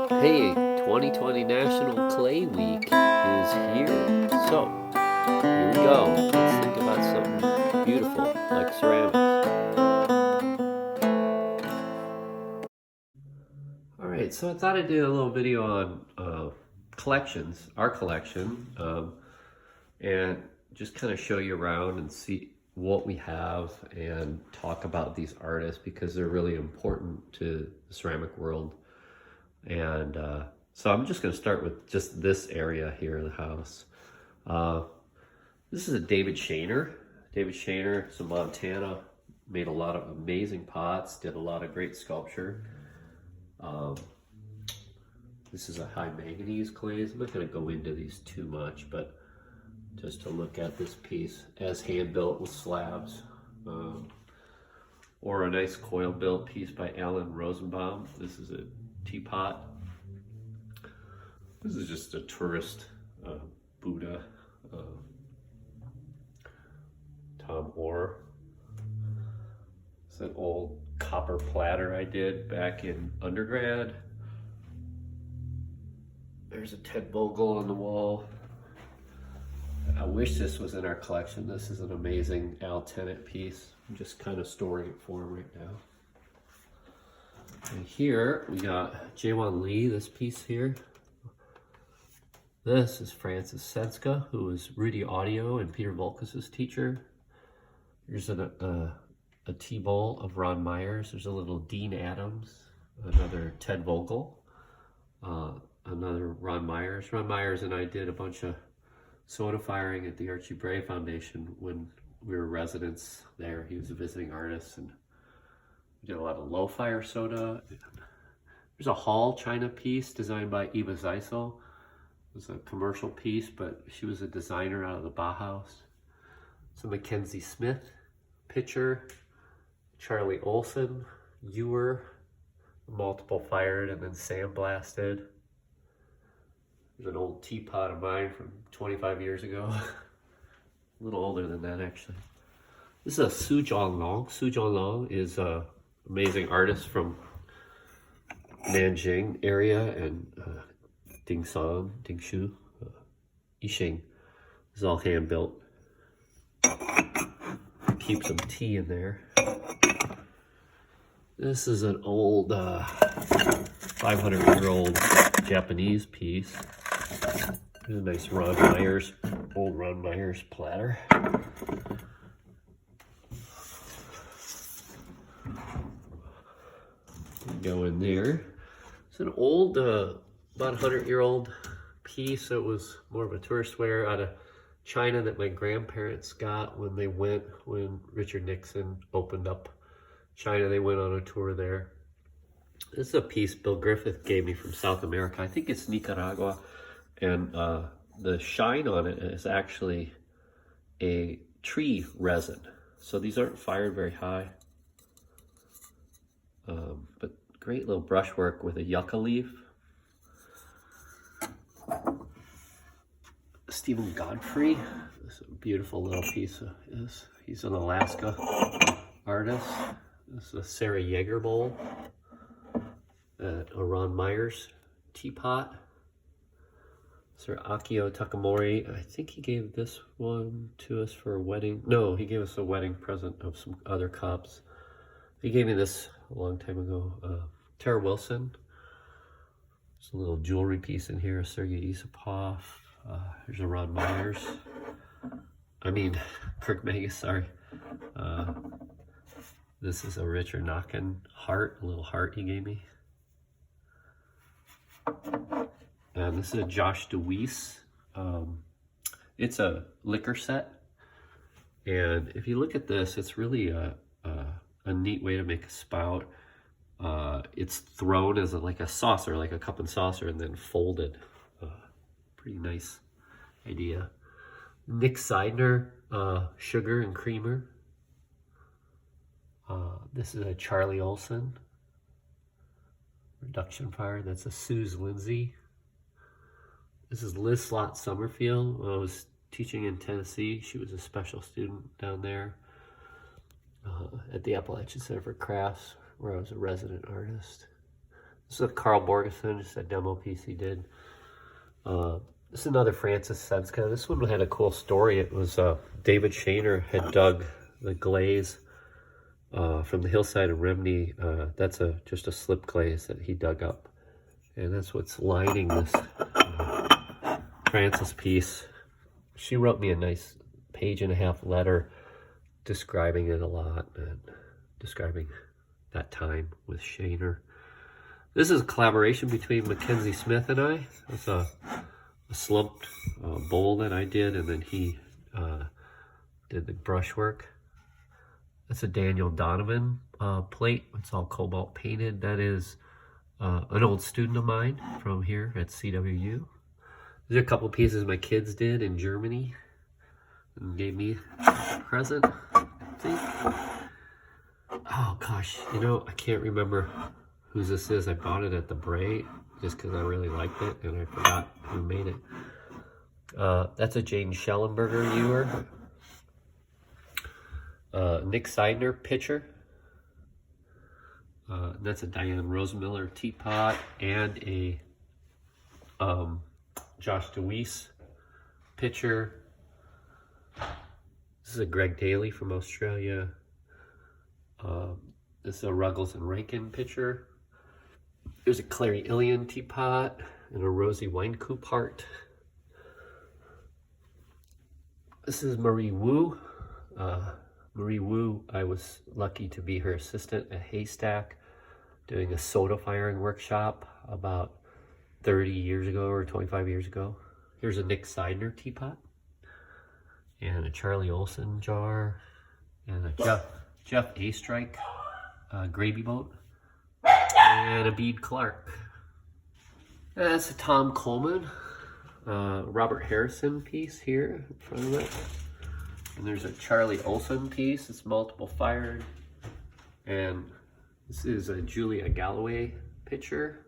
Hey, 2020 National Clay Week is here. So, here we go. Let's think about something beautiful like ceramics. Alright, so I thought I'd do a little video on collections, our collection, and just kind of show you around and see what we have and talk about these artists because they're really important to the ceramic world. And so I'm just going to start with just this area here of the house. This is a David Shainer. David Shainer is in Montana, made a lot of amazing pots, did a lot of great sculpture. This is a high manganese glaze. I'm not going to go into these too much, but just to look at this piece as hand built with slabs. Or a nice coil built piece by Alan Rosenbaum. This is a Teapot. This is just a tourist Buddha. Tom Orr. It's an old copper platter I did back in undergrad. There's a Ted Vogel on the wall. I wish this was in our collection. This is an amazing Al Tennant piece. I'm just kind of storing it for him right now. And here we got Jaewon Lee, this piece here. This is Francis Setzka, who was Rudy Audio and Peter Volkas's teacher. Here's a T-bowl of Ron Myers. There's a little Dean Adams, another Ted Vogel, another Ron Myers. Ron Myers and I did a bunch of soda firing at the Archie Bray Foundation when we were residents there. He was a visiting artist, and we did a lot of low fire soda. There's a Hall China piece designed by Eva Zeisel. It was a commercial piece, but she was a designer out of the Bauhaus. It's a Mackenzie Smith picture. Charlie Olson, Yeager, multiple fired and then sandblasted. There's an old teapot of mine from 25 years ago. A little older than that, actually. This is a Su Zhonglong. Su Zhonglong is an amazing artist from Nanjing area and Dingshan, Dingshu, Yixing. This is all hand built. Keep some tea in there. This is an old 500-year-old Japanese piece. There's a nice Ron Myers, old Ron Myers platter. Go in there. It's an old, about 100-year-old piece that was more of a tourist wear out of China that my grandparents got when they went, when Richard Nixon opened up China. They went on a tour there. This is a piece Bill Griffith gave me from South America. I think it's Nicaragua. And the shine on it is actually a tree resin. So these aren't fired very high. But great little brushwork with a yucca leaf. Stephen Godfrey. This is a beautiful little piece. He's an Alaska artist. This is a Sarah Yeager bowl. A Ron Myers teapot. Sir Akio Takamori, I think he gave this one to us for a wedding. No, he gave us a wedding present of some other cups. He gave me this a long time ago. Tara Wilson. There's a little jewelry piece in here, Sergei Isipov. Here's a Ron Myers. Kirk Magus, sorry. This is a Richard Knockin heart, a little heart he gave me. And this is a Josh Dewise. It's a liquor set. And if you look at this, it's really a neat way to make a spout. It's thrown as like a saucer, like a cup and saucer, and then folded. Pretty nice idea. Nick Seidner, sugar and creamer. This is a Charlie Olson reduction fire. That's a Suze Lindsay. This is Liz Slott Summerfield. When I was teaching in Tennessee, she was a special student down there at the Appalachian Center for Crafts, where I was a resident artist. This is a Carl Borgeson, just a demo piece he did. This is another Francis Setzka. This one had a cool story. It was David Shainer had dug the glaze from the hillside of Rimney. That's just a slip glaze that he dug up. And that's what's lining this Francis piece. She wrote me a nice 1.5-page letter describing it a lot and describing that time with Shainer. This is a collaboration between Mackenzie Smith and I. It's a slumped bowl that I did, and then he did the brushwork. That's a Daniel Donovan plate. It's all cobalt painted. That is an old student of mine from here at CWU. These are a couple pieces my kids did in Germany and gave me a present. See? Oh gosh, you know, I can't remember whose this is. I bought it at the Bray just because I really liked it and I forgot who made it. That's a Jane Schellenberger Yeager. Nick Seidner pitcher. That's a Diane Rosenmiller teapot and a Josh Dewise pitcher. This is a Greg Daly from Australia. This is a Ruggles and Rankin pitcher. There's a Clary Ilian teapot and a Rosie Weinkoop heart. This is Marie Wu. Marie Wu, I was lucky to be her assistant at Haystack doing a soda firing workshop about 30 years ago or 25 years ago. Here's a Nick Seidner teapot and a Charlie Olson jar and a Jeff A. Strike gravy boat and a Bede Clark. That's a Tom Coleman, Robert Harrison piece here in front of it. And there's a Charlie Olson piece. It's multiple fired. And this is a Julia Galloway picture.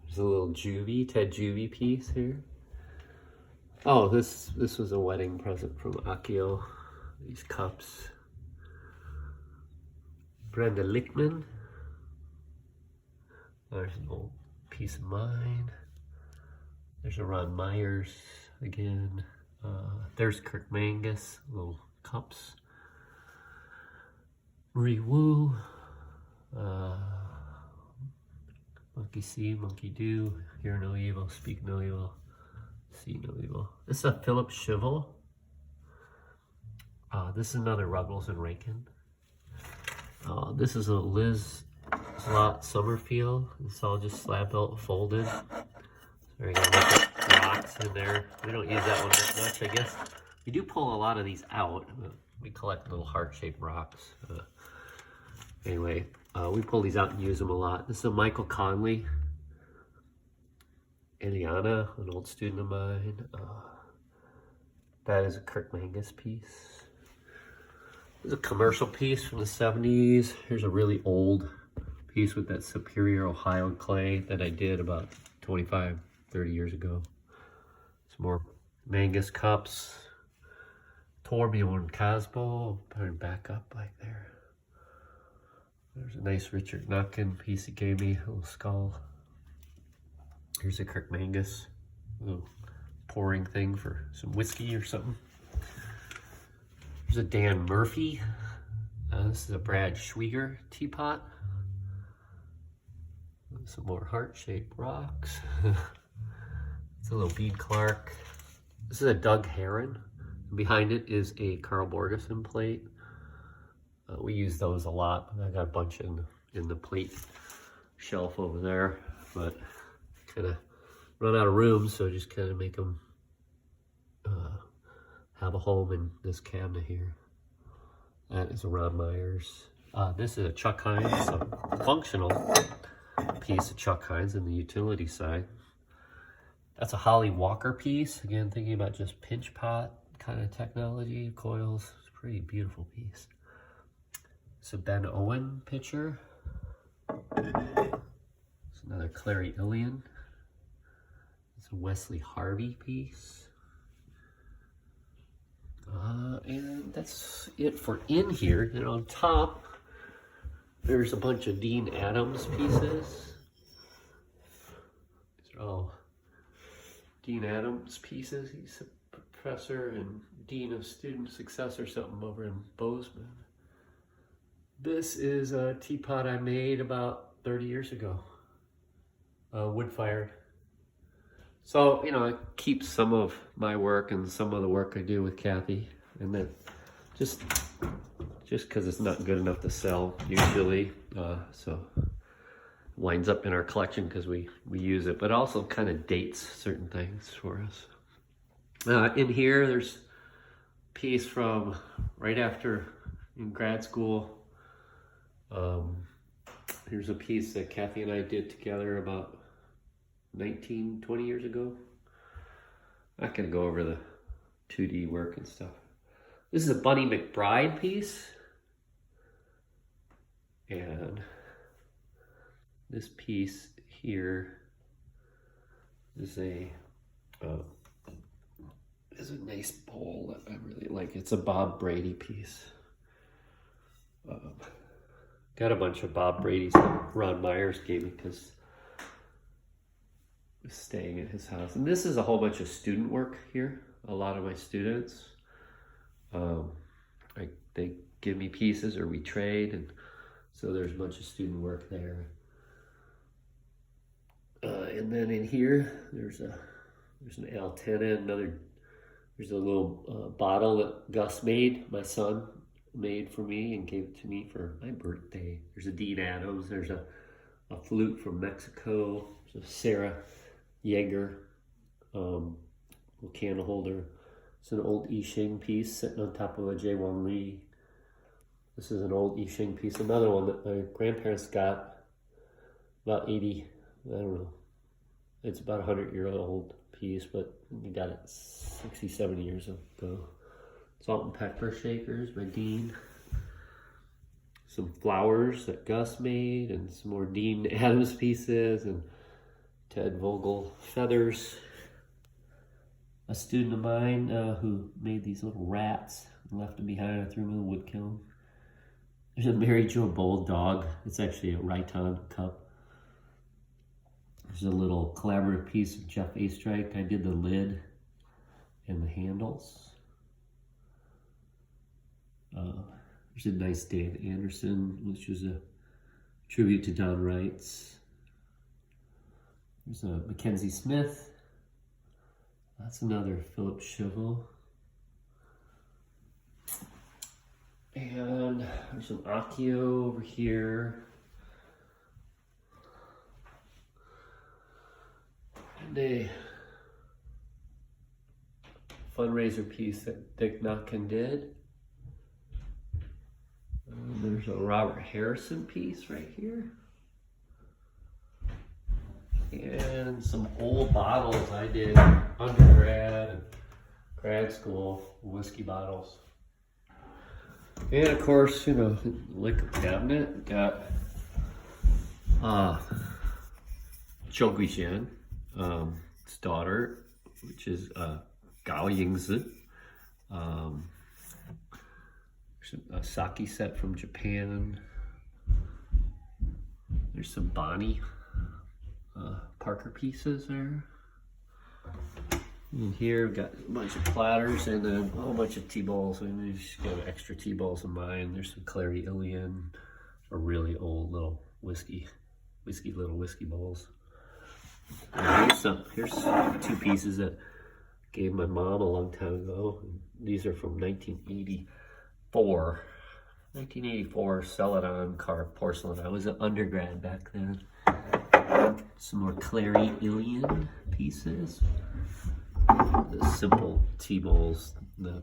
There's a little Ted Juvie piece here. Oh, this was a wedding present from Akio. These cups. Brenda Lichtman. There's an old piece of mine. There's a Ron Myers again. There's Kirk Mangus, little cups. Marie Wu. Monkey see, monkey do. Hear no evil, speak no evil, see no evil. This is a Philip Schivel. This is another Ruggles and Rankin. This is a Liz Slot Summerfield. It's all just slab out folded. There you go. Rocks in there. We don't use that one that much, I guess. We do pull a lot of these out. We collect little heart-shaped rocks. Anyway, we pull these out and use them a lot. This is a Michael Conley. Eliana, an old student of mine. That is a Kirk Mangus piece. This is a commercial piece from the 70s. Here's a really old piece with that Superior, Ohio clay that I did about 25, 30 years ago. Some more Mangus cups. Torbjorn Casbo, put him back up like there. There's a nice Richard Nuckin piece he gave me, a little skull. Here's a Kirk Mangus, a little pouring thing for some whiskey or something. There's a Dan Murphy. This is a Brad Schwieger teapot. Some more heart-shaped rocks. It's a little Bede Clark. This is a Doug Heron. Behind it is a Carl Borgeson plate. We use those a lot. I got a bunch in the plate shelf over there, but kind of run out of room, so just kind of make them have a home in this cabinet here. That is a Ron Myers. This is a Chuck Hines, a functional piece of Chuck Hines in the utility side. That's a Holly Walker piece. Again, thinking about just pinch pot kind of technology, coils. It's a pretty beautiful piece. It's a Ben Owen picture. It's another Clary Ilian. It's a Wesley Harvey piece. And that's it for in here. And on top, there's a bunch of Dean Adams pieces. These are all Dean Adams pieces. He's a professor and Dean of Student Success or something over in Bozeman. This is a teapot I made about 30 years ago. Wood-fired. So, you know, I keep some of my work and some of the work I do with Kathy. And then just because it's not good enough to sell usually. So it winds up in our collection because we use it. But also kind of dates certain things for us. In here, there's a piece from right after in grad school. Here's a piece that Kathy and I did together about 20 years ago. I'm not gonna go over the 2D work and stuff. This is a Bunny Mcbride piece. And this piece here is a nice bowl that I really like. It's a Bob Brady piece. Got a bunch of Bob Brady's that Ron Myers gave me because I was staying at his house. And this is a whole bunch of student work here. A lot of my students, they give me pieces or we trade, and so there's a bunch of student work there. And then in here, there's an antenna. There's a little bottle that Gus made, my son made for me and gave it to me for my birthday. There's a Dean Adams. There's a flute from Mexico. There's a Sarah Yeager little candle holder. It's an old I Ching piece sitting on top of a J. Wong Lee. This is an old I Ching piece. Another one that my grandparents got about 80, I don't know. It's about 100-year-old piece, but we got it 60, 70 years ago. Salt and pepper shakers by Dean. Some flowers that Gus made, and some more Dean Adams pieces, and Ted Vogel feathers. A student of mine who made these little rats and left them behind. I threw them in the wood kiln. There's a Mary Jo Bold dog. It's actually a Raiton cup. There's a little collaborative piece of Jeff A. Strike. I did the lid and the handles. There's a nice Dave Anderson, which was a tribute to Don Wrights. There's a Mackenzie Smith. That's another Philip Schivel. And there's some Akio over here. And a fundraiser piece that Dick Notkin did. There's a Robert Harrison piece right here. And some old bottles I did undergrad and grad school, whiskey bottles. And of course, you know, liquor cabinet, got Zhou Guixian, his daughter, which is Gao Yingzi. A sake set from Japan. There's some Bonnie Parker pieces there. And here we've got a bunch of platters and then a whole bunch of tea bowls. And we've just got extra tea bowls of mine. There's some Clary Ilian, a really old little whiskey bowls. And here's two pieces that I gave my mom a long time ago. And these are from 1984. 1984 Celadon carved porcelain. I was an undergrad back then. Some more Clary Ilian pieces. The simple tea bowls that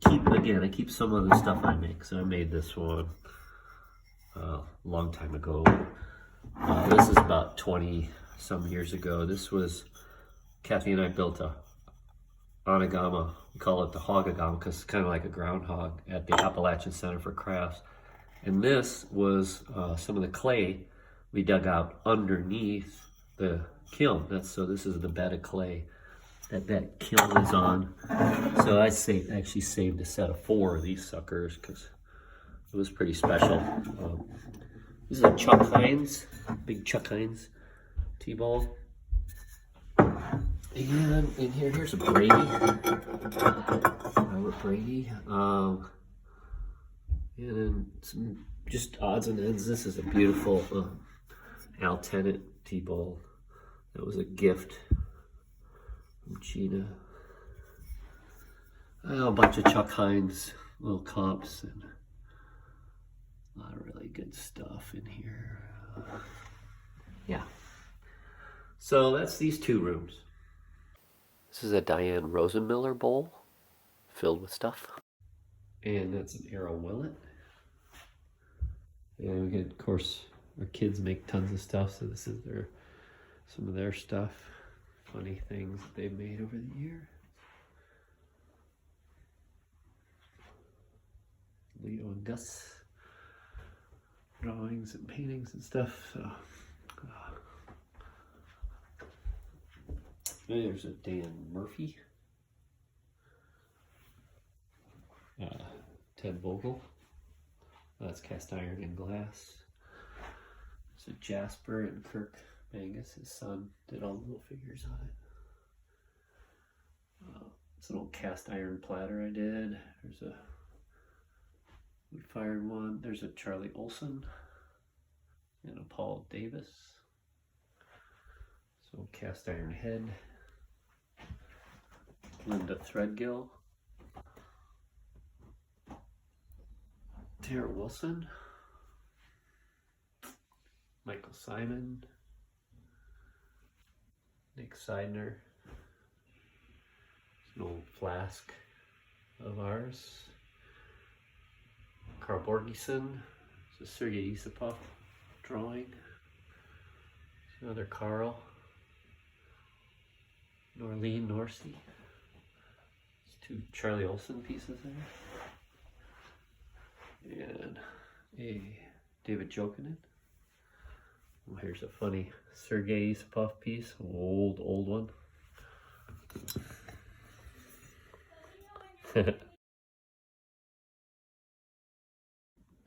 I keep some of the stuff I make. So I made this one a long time ago. This is about 20 some years ago. This was, Kathy and I built a Onagama. We call it the Hogagama because it's kind of like a groundhog at the Appalachian Center for Crafts. And this was some of the clay we dug out underneath the kiln. So this is the bed of clay that kiln is on. So I actually saved a set of 4 of these suckers because it was pretty special. This is a Chuck Hines, big Chuck Hines tea ball. And in here, here's a Brady. Robert Brady. And then some just odds and ends. This is a beautiful Al Tennant T-ball. That was a gift from Gina. A bunch of Chuck Hines little comps and a lot of really good stuff in here. Yeah. So that's these two rooms. This is a Diane Rosenmiller bowl filled with stuff. And that's an Arrow Willet. And we get, of course, our kids make tons of stuff, so this is some of their stuff. Funny things that they've made over the year. Leo and Gus drawings and paintings and stuff. So, there's a Dan Murphy, Ted Vogel. That's cast iron and glass. So Jasper and Kirk Mangus, his son, did all the little figures on it. It's an old cast iron platter I did. There's a wood fired one. There's a Charlie Olson and a Paul Davis. So cast iron head. Linda Threadgill. Tara Wilson. Michael Simon. Nick Seidner. An old flask of ours. Carl Borgeson. It's a Sergei Yusupov drawing. Another Carl. Norleen Norsey. There's two Charlie Olson pieces there. And a David Jokinen. Well, here's a funny Sergei Yusupov piece, old one.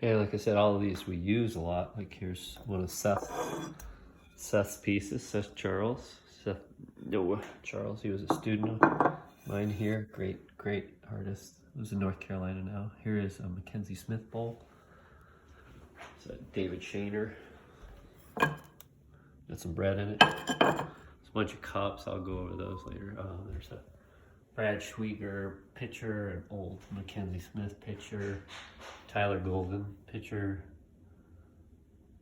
And like I said, all of these we use a lot. Like here's one of Seth's pieces, Seth Charles. Charles, he was a student of mine here. Great artist. Lives in North Carolina now. Here is a Mackenzie Smith bowl. It's a David Shainer. Got some bread in it. There's a bunch of cups. I'll go over those later. There's a Brad Schwieger picture, an old Mackenzie Smith picture, Tyler Golden picture,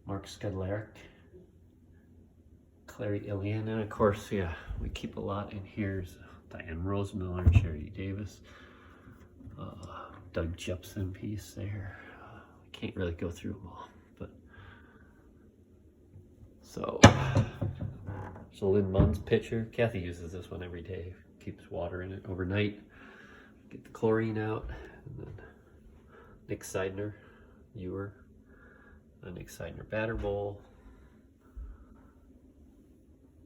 Mark Skudlaric, Clary Ilian, and of course, yeah, we keep a lot in here. Diane Rosemiller, Charity Davis, Doug Jepson piece there. Can't really go through them all, but so Lynn Munn's picture. Kathy uses this one every day. Keeps water in it overnight. Get the chlorine out. And then Nick Seidner, ewer. A Nick Seidner batter bowl.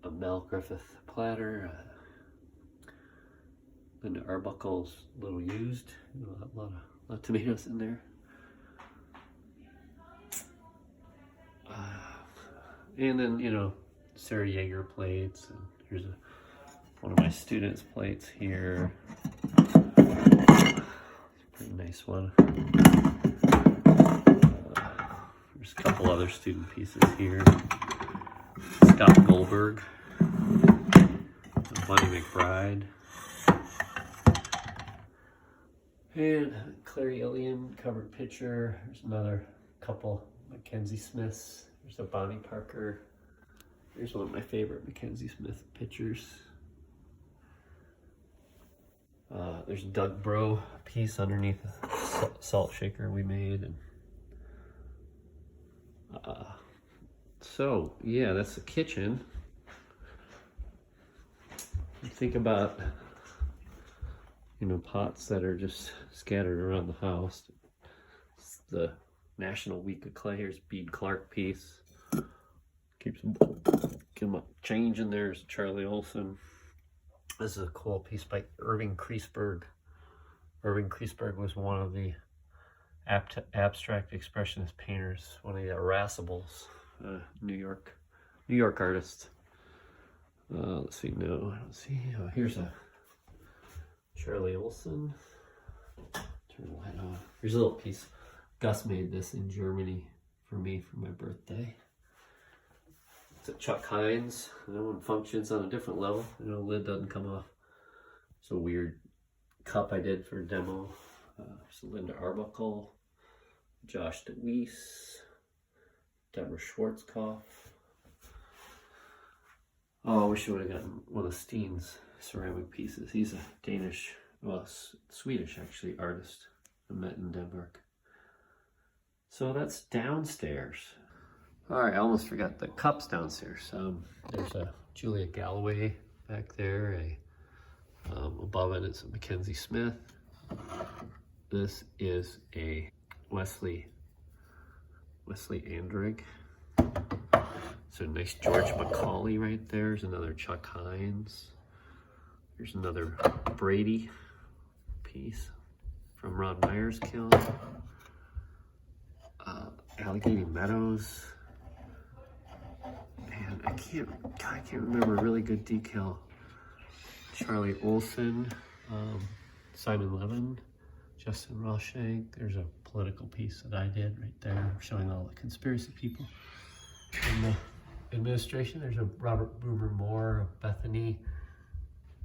A Mel Griffith platter. Linda Arbuckle's little used. A lot of tomatoes in there. And then, Sarah Yeager plates. And here's one of my students' plates here. It's a pretty nice one. There's a couple other student pieces here. Scott Goldberg. Bunny Mcbride. And Clary Ilian covered picture. There's another couple Mackenzie Smiths. There's a Bonnie Parker. Here's one of my favorite Mackenzie Smith pictures. There's Doug Bro piece underneath a salt shaker we made. And so yeah, that's the kitchen. Think about pots that are just scattered around the house. It's the National Week of Clay. Here's Bede Clark piece. Keeps them change in there. There's Charlie Olson. This is a cool piece by Irving Kriesberg. Irving Kriesberg was one of the abstract expressionist painters, one of the Irascibles, New York artist. Let's see, no, I don't see. Oh, here's a Charlie Olson. Turn the light on. Here's a little piece. Gus made this in Germany for me for my birthday. It's a Chuck Hines. That one functions on a different level. You know, lid doesn't come off. It's a weird cup I did for a demo. There's Linda Arbuckle, Josh Dewise, Deborah Schwarzkopf. Oh, I wish I would have gotten one of Steen's ceramic pieces. He's a Danish, well, Swedish actually, artist I met in Denmark. So that's downstairs. All right, I almost forgot the cups downstairs. There's a Julia Galloway back there. Above it is a Mackenzie Smith. This is a Wesley Andrig. So nice George Macaulay right there. There's another Chuck Hines. There's another Brady piece from Ron Meyer's kiln. Allegheny Meadows. Man, I can't remember a really good decal. Charlie Olson, Simon Levin, Justin Roshank. There's a political piece that I did right there showing all the conspiracy people in the administration. There's a Robert Boomer Moore, a Bethany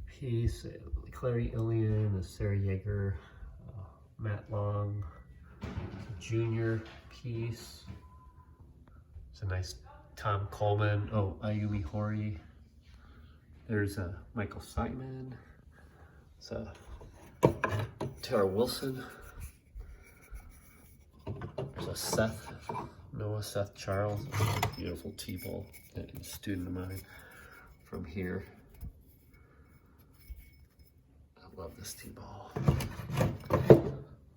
piece, a Clary Ilian, a Sarah Yeager, Matt Long, a Junior piece. It's a nice Tom Coleman. Oh, Ayumi Hori. There's a Michael Simon. It's a Tara Wilson. There's a Noah Seth Charles. Beautiful T-ball. A student of mine from here. I love this T-ball.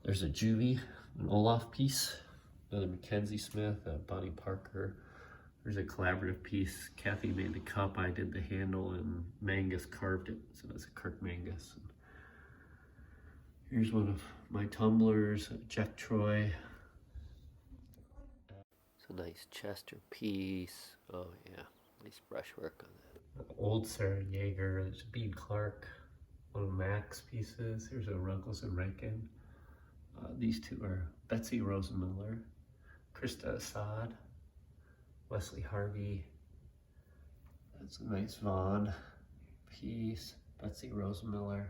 There's a Juvie, an Olaf piece. Another Mackenzie Smith, a Bonnie Parker. There's a collaborative piece. Kathy made the cup, I did the handle, and Mangus carved it. So that's a Kirk Mangus. Here's one of my tumblers, Jack Troy. It's a nice Chester piece. Oh yeah, nice brushwork on that. Old Sarah Yeager. There's a Bean Clark. One of Mac's pieces. Here's a Ruggles and Rankin. These two are Betsy Rosenmiller, Krista Assad, Wesley Harvey. That's a nice Vaughn piece. Betsy Rosenmiller.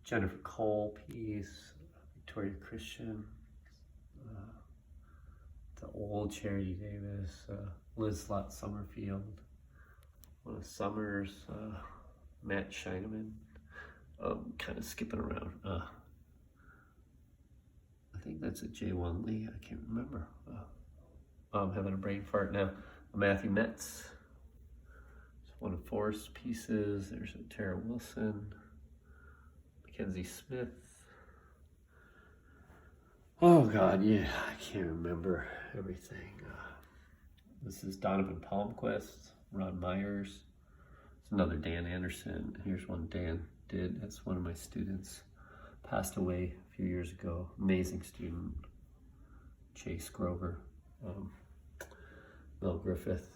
Jennifer Cole piece. Victoria Christian. The old Charity Davis. Liz Lott Summerfield. One of Summers. Matt Scheineman. Kind of skipping around. I think that's a J1 Lee. I can't remember. I'm having a brain fart now. Matthew Metz. It's one of Forrest's pieces. There's a Tara Wilson. Mackenzie Smith. Oh God, yeah, I can't remember everything. This is Donovan Palmquist, Ron Myers. It's another Dan Anderson. Here's one Dan did. That's one of my students. Passed away a few years ago. Amazing student. Chase Grover. Mel Griffith.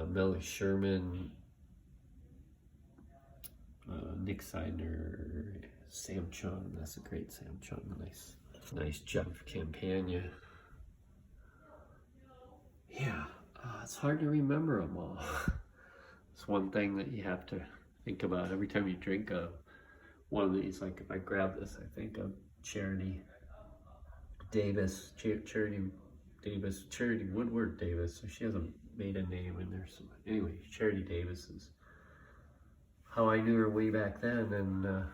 Melly Sherman. Nick Seidner. Sam Chung. That's a great Sam Chung. Nice Jeff Campagna. Yeah, it's hard to remember them all. It's one thing that you have to think about every time you drink one of these. Like if I grab this, I think of Charity Davis, Charity Woodward Davis. So she has a maiden name in there. So anyway, Charity Davis is how I knew her way back then, and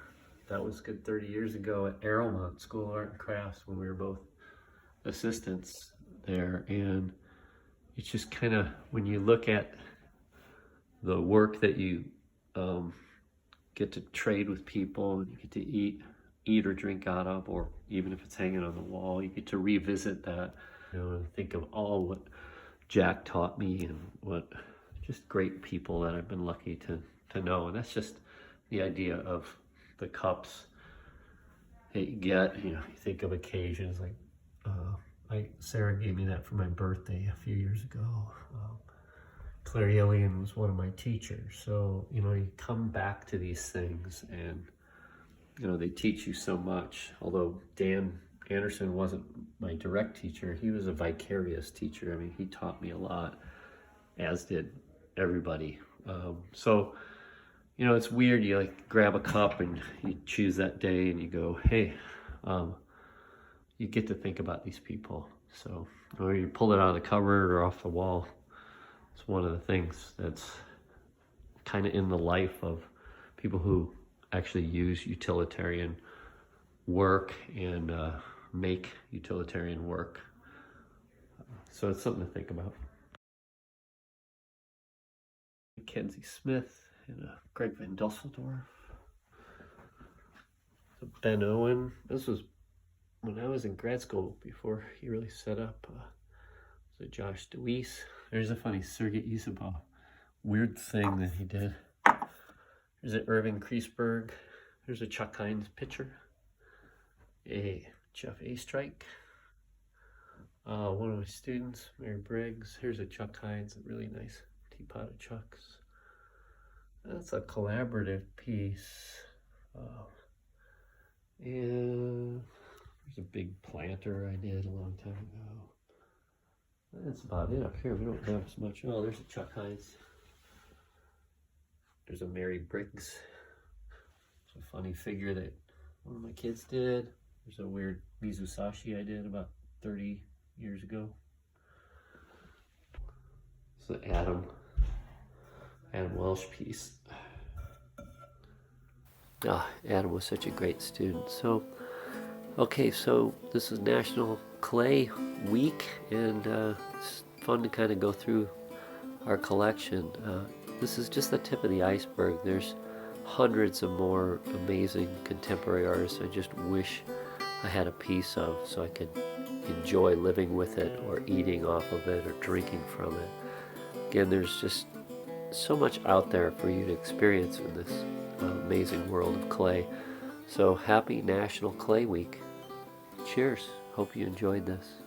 that was good 30 years ago at Arrowmont School of Art and Crafts when we were both assistants there. And it's just kind of, when you look at the work that you get to trade with people and you get to eat or drink out of, or even if it's hanging on the wall, you get to revisit that, and think of all what Jack taught me and what just great people that I've been lucky to know. And that's just the idea of the cups that you get. You think of occasions like Sarah gave me that for my birthday a few years ago. Claire Yillian was one of my teachers. So, you know, you come back to these things and, you know, they teach you so much. Although Dan Anderson wasn't my direct teacher, he was a vicarious teacher. I mean, he taught me a lot, as did everybody. So, you know, it's weird. You like grab a cup and you choose that day and you go, hey, you get to think about these people. So, or you pull it out of the cupboard or off the wall. It's one of the things that's kind of in the life of people who actually use utilitarian work and make utilitarian work. So it's something to think about. Mackenzie Smith and Greg Van Dusseldorf. Ben Owen. This was when I was in grad school before he really set up. So Josh Dewise. There's a funny Sergei Yusupov weird thing that he did. There's an Irving Kriesberg. There's a Chuck Hines picture. A Jeff A. Strike. One of my students, Mary Briggs. Here's a Chuck Hines, a really nice teapot of Chuck's. That's a collaborative piece. And there's a big planter I did a long time ago. That's about it up here. We don't have as much. Oh, there's a Chuck Hines. There's a Mary Briggs. It's a funny figure that one of my kids did. There's a weird Mizusashi I did about 30 years ago. It's an Adam Welsh piece. Adam was such a great student. So, okay, so this is National Clay Week, and it's fun to kind of go through our collection. This is just the tip of the iceberg. There's hundreds of more amazing contemporary artists I just wish I had a piece of so I could enjoy living with it or eating off of it or drinking from it. Again, there's just so much out there for you to experience in this amazing world of clay. So happy National Clay Week. Cheers. Hope you enjoyed this.